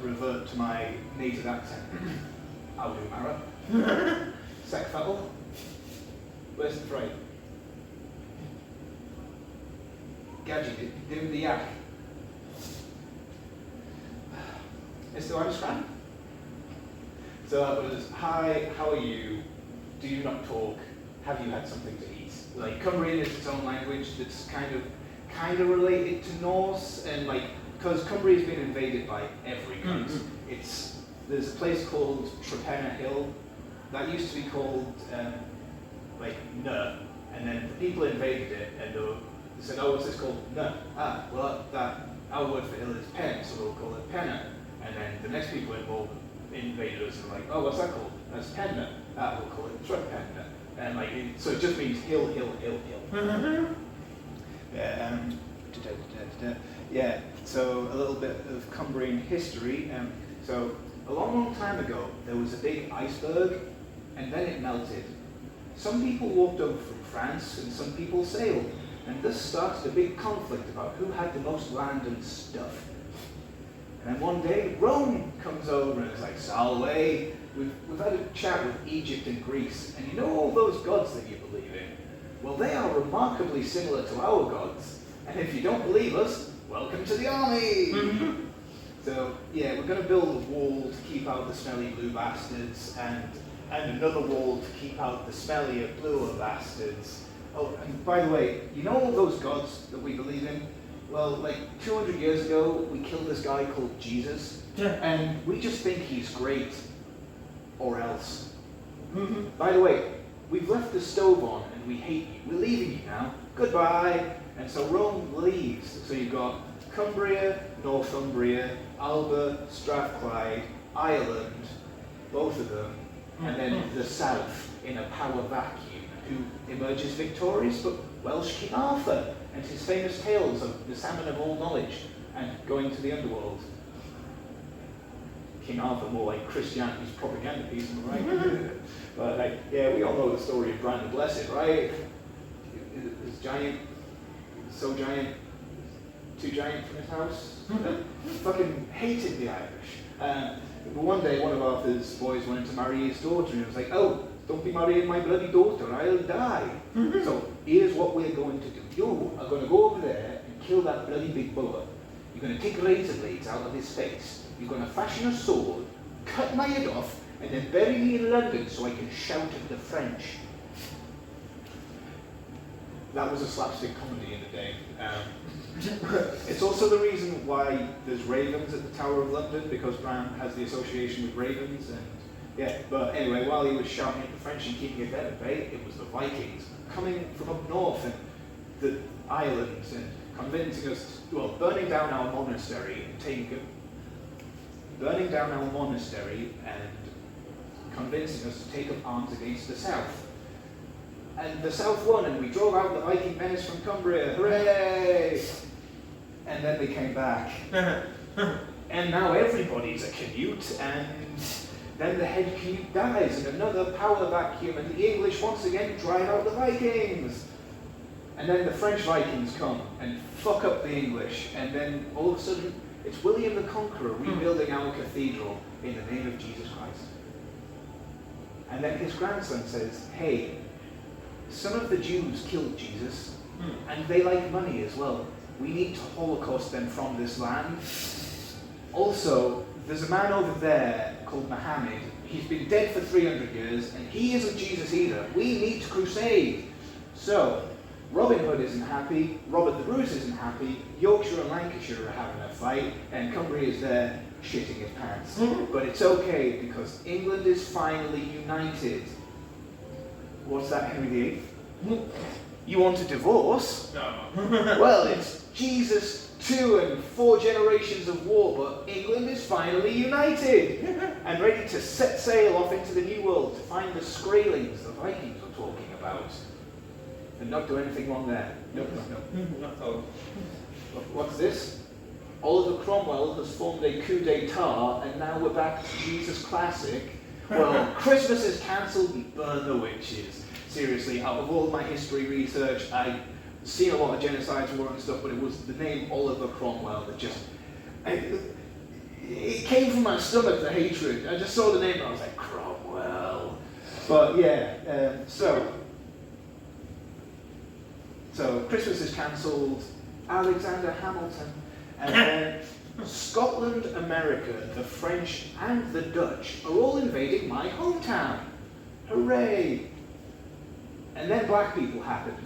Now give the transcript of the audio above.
revert to my native accent. How do, Mara? Sack fettle? Where's the freight? Gadget, do the yak. Is the understand? So that was, hi, how are you? Do you not talk? Have you had something to eat? Like, Cumbrian is its own language that's kind of related to Norse, and like, because Cumbria's been invaded by every country. There's a place called Trepenna Hill that used to be called like Nuh, and then the people invaded it and they said, oh, what's this called? Nuh. Ah, well, our word for hill is pen, so we'll call it Penna. And then the next people invaded us and were like, oh, what's that called? That's Penna. Ah, we'll call it Trepenna. And like, so it just means hill, hill, hill, hill. Yeah, so a little bit of Cumbrian history. So a long, long time ago, there was a big iceberg, and then it melted. Some people walked over from France, and some people sailed, and this started a big conflict about who had the most land and stuff. And then one day, Rome comes over and is like, Salve, we've had a chat with Egypt and Greece, and you know all those gods that you believe in? Well, they are remarkably similar to our gods, and if you don't believe us, welcome to the army! So, yeah, we're going to build a wall to keep out the smelly blue bastards, and another wall to keep out the smellier, bluer bastards. Oh, and by the way, you know all those gods that we believe in? Well, like 200 years ago, we killed this guy called Jesus, and we just think he's great, or else. By the way, we've left the stove on, and we hate you. We're leaving you now. Goodbye. And so Rome leaves. So you've got Cumbria, Northumbria, Alba, Strathclyde, Ireland, both of them, and then the south in a power vacuum. Who emerges victorious? But Welsh King Arthur and his famous tales of the salmon of all knowledge and going to the underworld. King Arthur, more like Christianity's propaganda piece, right? But like, yeah, we all know the story of Brand the Blessed, right? This giant, so giant, too giant from his house. Fucking hated the Irish. But one day, one of Arthur's boys wanted to marry his daughter, and he was like, oh, don't be marrying my bloody daughter, I'll die. So here's what we're going to do. You are going to go over there and kill that bloody big bullock. You're going to take razor blades out of his face. You're going to fashion a sword, cut my head off, and then bury me in London so I can shout at the French. That was a slapstick comedy in the day. It's also the reason why there's ravens at the Tower of London, because Brown has the association with ravens. And yeah, but anyway, while he was shouting at the French and keeping them at bay, it was the Vikings coming from up north and the islands and convincing us, well, burning down our monastery and convincing us to take up arms against the south. And the south won, and we drove out the Viking menace from Cumbria. Hooray! And then they came back. And now everybody's a Canute, and then the head Canute dies, and another power vacuum, and the English once again drive out the Vikings. And then the French Vikings come and fuck up the English, and then all of a sudden, it's William the Conqueror rebuilding our cathedral in the name of Jesus Christ. And then his grandson says, hey, some of the Jews killed Jesus, and they like money as well. We need to Holocaust them from this land. Also, there's a man over there called Muhammad. He's been dead for 300 years, and he isn't Jesus either. We need to crusade. So, Robin Hood isn't happy, Robert the Bruce isn't happy, Yorkshire and Lancashire are having a fight, and Cumbria is there shitting his pants. But it's okay, because England is finally united. What's that, Henry VIII? You want a divorce? No. Well, it's Jesus 2 and 4 generations of war, but England is finally united and ready to set sail off into the New World to find the Skraelings the Vikings were talking about. And not do anything wrong there. Nope. Not at all. What's this? Oliver Cromwell has formed a coup d'etat, and now we're back to Jesus Classic. Well, Christmas is cancelled, we burn the witches. Seriously, out of all my history research, I've seen a lot of genocides, war and stuff, but it was the name Oliver Cromwell that just... it came from my stomach, the hatred. I just saw the name and I was like, Cromwell. But yeah, so Christmas is cancelled, Alexander Hamilton, and then Scotland, America, the French and the Dutch are all invading my hometown. Hooray! And then black people happened.